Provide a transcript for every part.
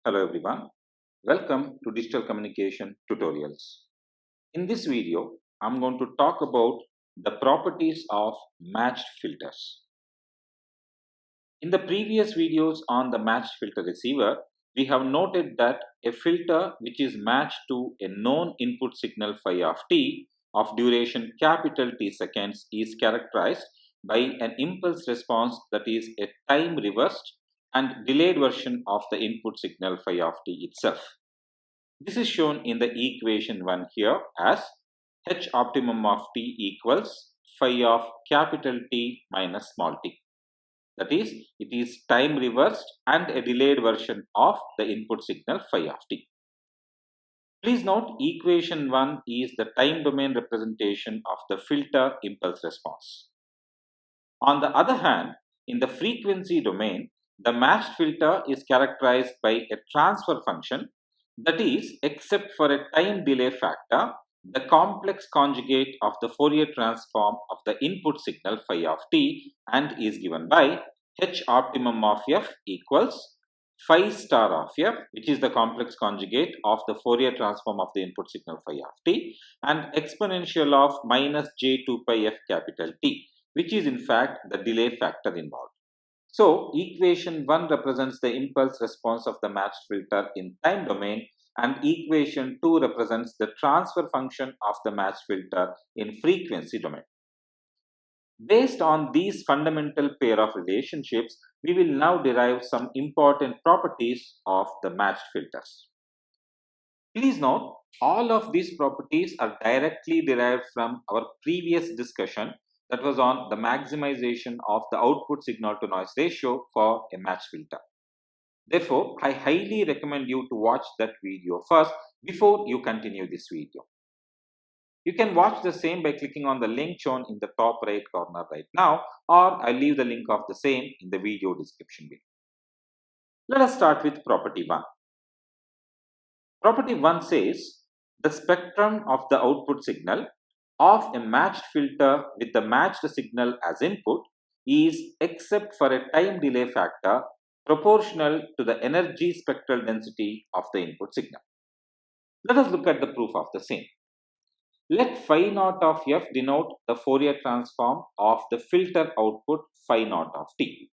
Hello everyone, welcome to Digital Communication Tutorials. In this video, I'm going to talk about the properties of matched filters. In the previous videos on the matched filter receiver, we have noted that a filter which is matched to a known input signal phi of t of duration capital T seconds is characterized by an impulse response that is a time reversed and delayed version of the input signal phi of t itself. This is shown in the equation 1 here as H optimum of t equals phi of capital T minus small t. That is, it is time reversed and a delayed version of the input signal phi of t. Please note, equation 1 is the time domain representation of the filter impulse response. On the other hand, in the frequency domain, the matched filter is characterized by a transfer function, that is, except for a time delay factor, the complex conjugate of the Fourier transform of the input signal phi of t, and is given by H optimum of f equals phi star of f, which is the complex conjugate of the Fourier transform of the input signal phi of t, and exponential of minus j2 pi f capital T, which is in fact the delay factor involved. So, equation 1 represents the impulse response of the matched filter in time domain, and equation 2 represents the transfer function of the matched filter in frequency domain. Based on these fundamental pair of relationships, we will now derive some important properties of the matched filters. Please note, all of these properties are directly derived from our previous discussion, that was on the maximization of the output signal to noise ratio for a matched filter. Therefore, I highly recommend you to watch that video first before you continue this video. You can watch the same by clicking on the link shown in the top right corner right now, or I'll leave the link of the same in the video description below. Let us start with property 1. Property 1 says the spectrum of the output signal of a matched filter with the matched signal as input is, except for a time delay factor, proportional to the energy spectral density of the input signal. Let us look at the proof of the same. Let phi naught of f denote the Fourier transform of the filter output phi naught of t.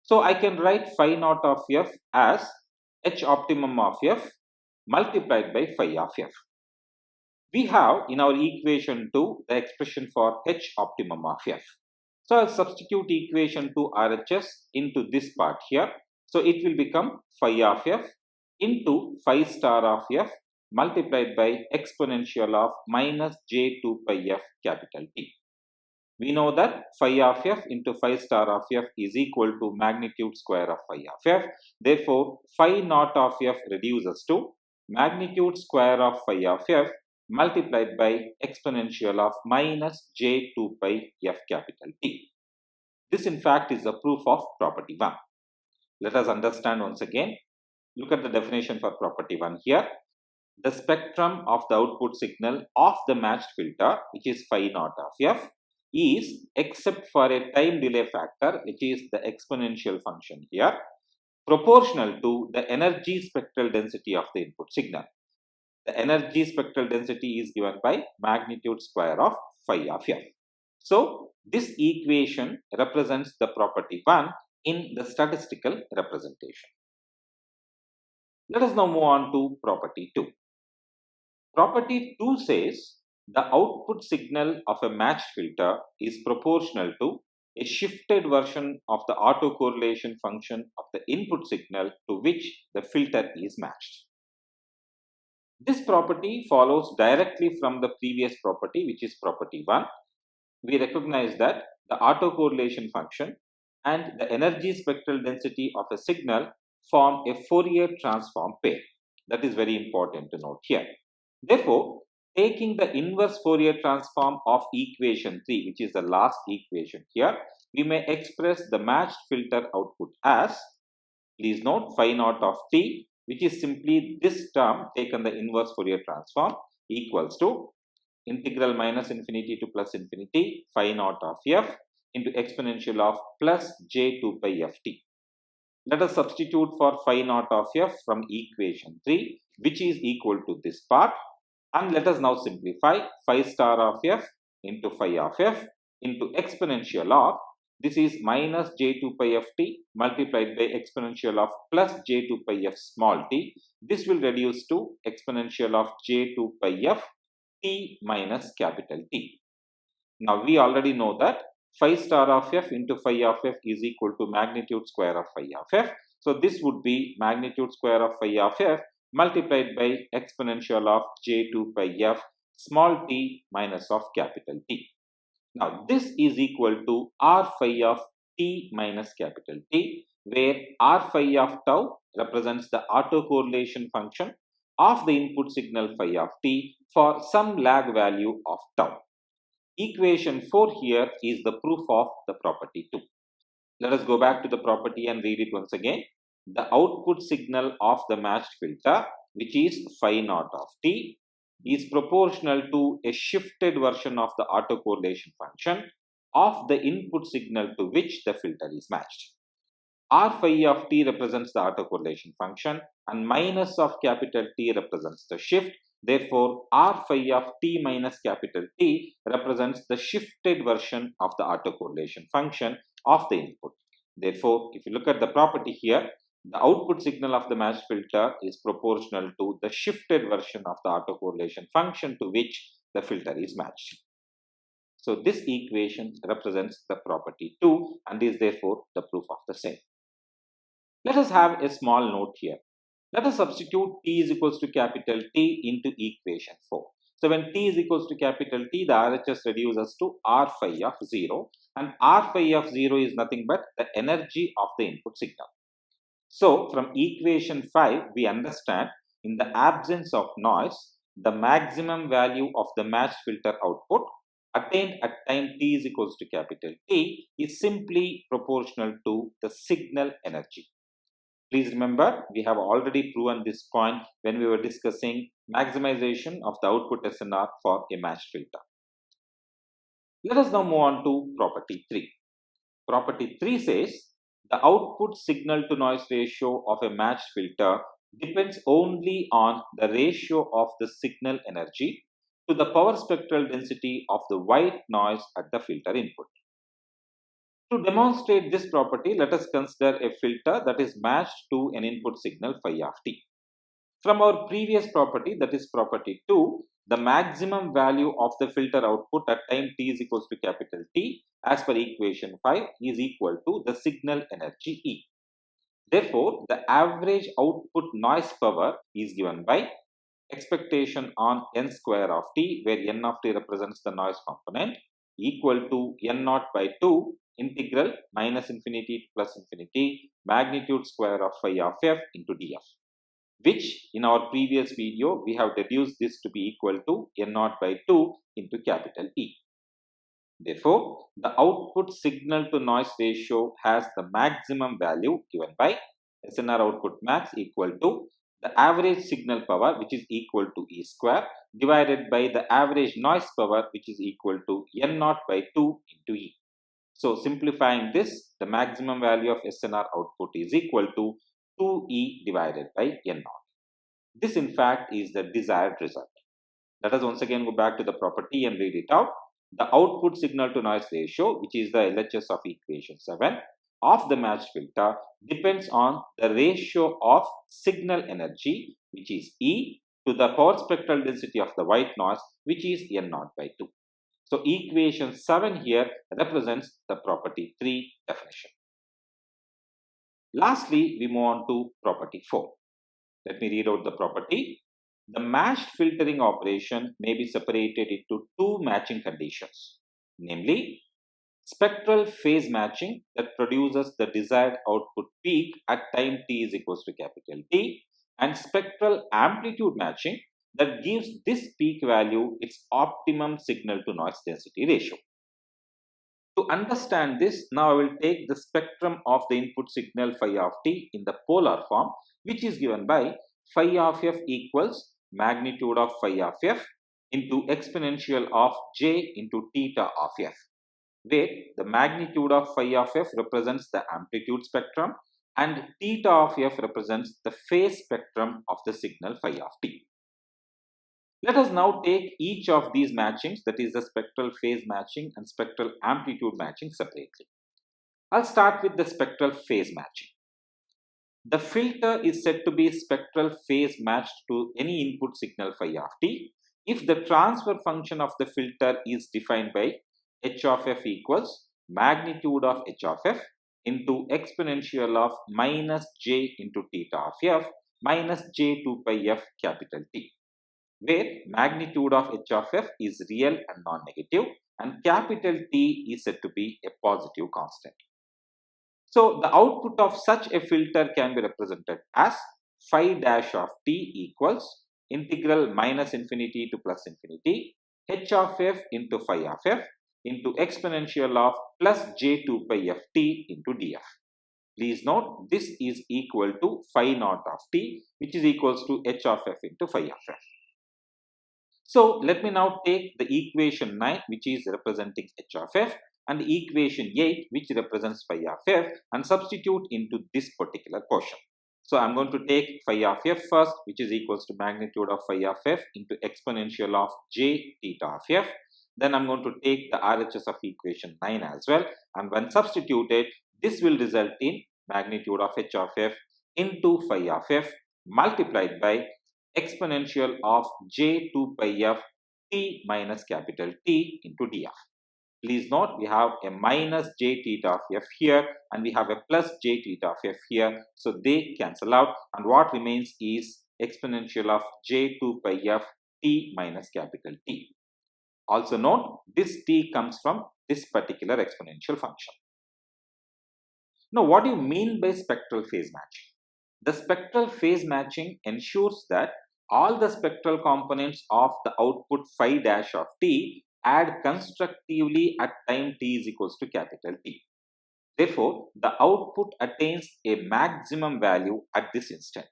So I can write phi naught of f as H optimum of f multiplied by phi of f. We have in our equation 2 the expression for H optimum of f. So I'll substitute equation 2 RHS into this part here. So it will become phi of f into phi star of f multiplied by exponential of minus j2 pi f capital T. We know that phi of f into phi star of f is equal to magnitude square of phi of f. Therefore, phi naught of f reduces to magnitude square of phi of f multiplied by exponential of minus j2 pi f capital T. This in fact is the proof of property 1. Let us understand once again. Look at the definition for property 1 here. The spectrum of the output signal of the matched filter, which is phi naught of f, is, except for a time delay factor, which is the exponential function here, proportional to the energy spectral density of the input signal. The energy spectral density is given by magnitude square of phi of f. So, this equation represents the property 1 in the statistical representation. Let us now move on to property 2. Property 2 says the output signal of a matched filter is proportional to a shifted version of the autocorrelation function of the input signal to which the filter is matched. This property follows directly from the previous property, which is property 1. We recognize that the autocorrelation function and the energy spectral density of a signal form a Fourier transform pair. That is very important to note here. Therefore, taking the inverse Fourier transform of equation 3, which is the last equation here, we may express the matched filter output as, please note, phi naught of t, which is simply this term taken the inverse Fourier transform, equals to integral minus infinity to plus infinity phi naught of f into exponential of plus j2 pi ft. Let us substitute for phi naught of f from equation 3, which is equal to this part, and let us now simplify phi star of f into phi of f into exponential of, this is minus j2 pi f t multiplied by exponential of plus j2 pi f small t. This will reduce to exponential of j2 pi f t minus capital T. Now we already know that phi star of f into phi of f is equal to magnitude square of phi of f. So this would be magnitude square of phi of f multiplied by exponential of j2 pi f small t minus of capital T. Now this is equal to r phi of t minus capital T, where r phi of tau represents the autocorrelation function of the input signal phi of t for some lag value of tau. Equation 4 here is the proof of the property 2. Let us go back to the property and read it once again. The output signal of the matched filter, which is phi naught of t, is proportional to a shifted version of the autocorrelation function of the input signal to which the filter is matched. R phi of t represents the autocorrelation function and minus of capital T represents the shift. Therefore, R phi of t minus capital T represents the shifted version of the autocorrelation function of the input. Therefore, if you look at the property here, the output signal of the matched filter is proportional to the shifted version of the autocorrelation function to which the filter is matched. So this equation represents the property 2 and is therefore the proof of the same. Let us have a small note here. Let us substitute t is equals to capital T into equation 4. So when t is equals to capital T, the RHS reduces to r phi of 0, and r phi of 0 is nothing but the energy of the input signal. So from equation 5, we understand in the absence of noise, the maximum value of the matched filter output attained at time t is equals to capital T is simply proportional to the signal energy. Please remember, we have already proven this point when we were discussing maximization of the output SNR for a matched filter. Let us now move on to property 3. Property 3 says, the output signal to noise ratio of a matched filter depends only on the ratio of the signal energy to the power spectral density of the white noise at the filter input. To demonstrate this property, let us consider a filter that is matched to an input signal phi of t. From our previous property, that is property 2, the maximum value of the filter output at time t is equals to capital T as per equation 5 is equal to the signal energy E. Therefore, the average output noise power is given by expectation on n square of t, where n of t represents the noise component, equal to n naught by 2 integral minus infinity to plus infinity magnitude square of phi of f into df, which in our previous video we have deduced this to be equal to n naught by 2 into capital E. Therefore, the output signal to noise ratio has the maximum value given by SNR output max equal to the average signal power, which is equal to E square, divided by the average noise power, which is equal to n naught by 2 into E. So simplifying this, the maximum value of SNR output is equal to 2E divided by n naught. This in fact is the desired result. Let us once again go back to the property and read it out. The output signal to noise ratio, which is the LHS of equation 7 of the matched filter, depends on the ratio of signal energy, which is E, to the power spectral density of the white noise, which is n naught by 2. So equation 7 here represents the property 3 definition. Lastly, we move on to property 4. Let me read out the property. The matched filtering operation may be separated into two matching conditions, namely spectral phase matching that produces the desired output peak at time t is equals to capital T, and spectral amplitude matching that gives this peak value its optimum signal to noise density ratio. To understand this, now I will take the spectrum of the input signal phi of t in the polar form, which is given by phi of f equals magnitude of phi of f into exponential of j into theta of f, where the magnitude of phi of f represents the amplitude spectrum and theta of f represents the phase spectrum of the signal phi of t. Let us now take each of these matchings, that is the spectral phase matching and spectral amplitude matching, separately. I'll start with the spectral phase matching. The filter is said to be spectral phase matched to any input signal phi of t if the transfer function of the filter is defined by h of f equals magnitude of h of f into exponential of minus j into theta of f minus j 2 pi f capital T, where magnitude of h of f is real and non-negative and capital T is said to be a positive constant. So the output of such a filter can be represented as phi dash of t equals integral minus infinity to plus infinity h of f into phi of f into exponential of plus j 2 pi f t into df. Please note this is equal to phi naught of t, which is equals to h of f into phi of f. So let me now take the equation 9, which is representing h of f, and equation 8, which represents phi of f, and substitute into this particular portion. So I'm going to take phi of f first, which is equals to magnitude of phi of f into exponential of j theta of f. Then I'm going to take the RHS of equation 9 as well, and when substituted, this will result in magnitude of h of f into phi of f multiplied by exponential of j 2 pi f t minus capital T into df. Please note we have a minus j theta of f here and we have a plus j theta of f here. So they cancel out and what remains is exponential of j 2 pi f t minus capital T. Also note this t comes from this particular exponential function. Now what do you mean by spectral phase matching? The spectral phase matching ensures that all the spectral components of the output phi dash of t add constructively at time t is equals to capital T. Therefore, the output attains a maximum value at this instant.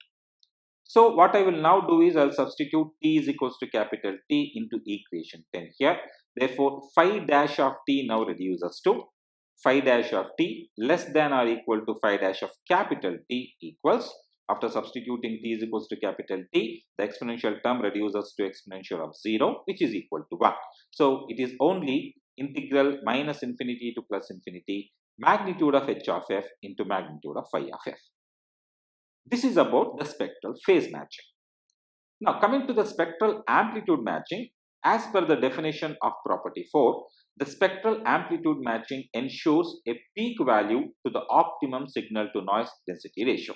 So, what I will now do is I will substitute t is equals to capital T into equation 10 here. Therefore, phi dash of t now reduces to phi dash of t less than or equal to phi dash of capital T equals, after substituting t is equals to capital T, the exponential term reduces to exponential of 0, which is equal to 1. So it is only integral minus infinity to plus infinity magnitude of h of f into magnitude of phi of f. This is about the spectral phase matching. Now coming to the spectral amplitude matching, as per the definition of property 4, the spectral amplitude matching ensures a peak value to the optimum signal to noise density ratio.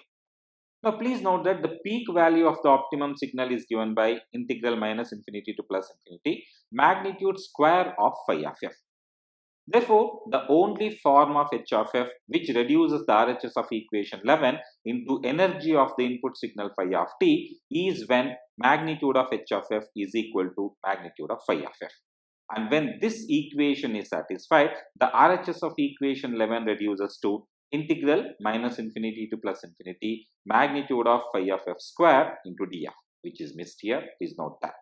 Now please note that the peak value of the optimum signal is given by integral minus infinity to plus infinity magnitude square of phi of f. Therefore, the only form of h of f which reduces the RHS of equation 11 into energy of the input signal phi of t is when magnitude of h of f is equal to magnitude of phi of f. And when this equation is satisfied, the RHS of equation 11 reduces to integral minus infinity to plus infinity magnitude of phi of f square into df, which is missed here. Please note that.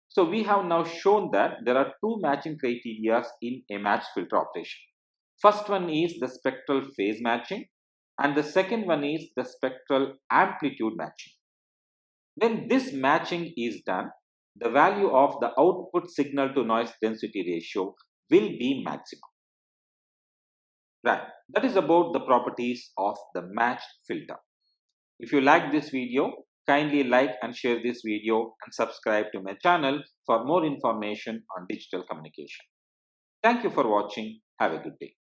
So we have now shown that there are two matching criteria in a matched filter operation. First one is the spectral phase matching and the second one is the spectral amplitude matching. When this matching is done, the value of the output signal to noise density ratio will be maximum. Right, that is about the properties of the matched filter. If you like this video, kindly like and share this video and subscribe to my channel for more information on digital communication. Thank you for watching. Have a good day.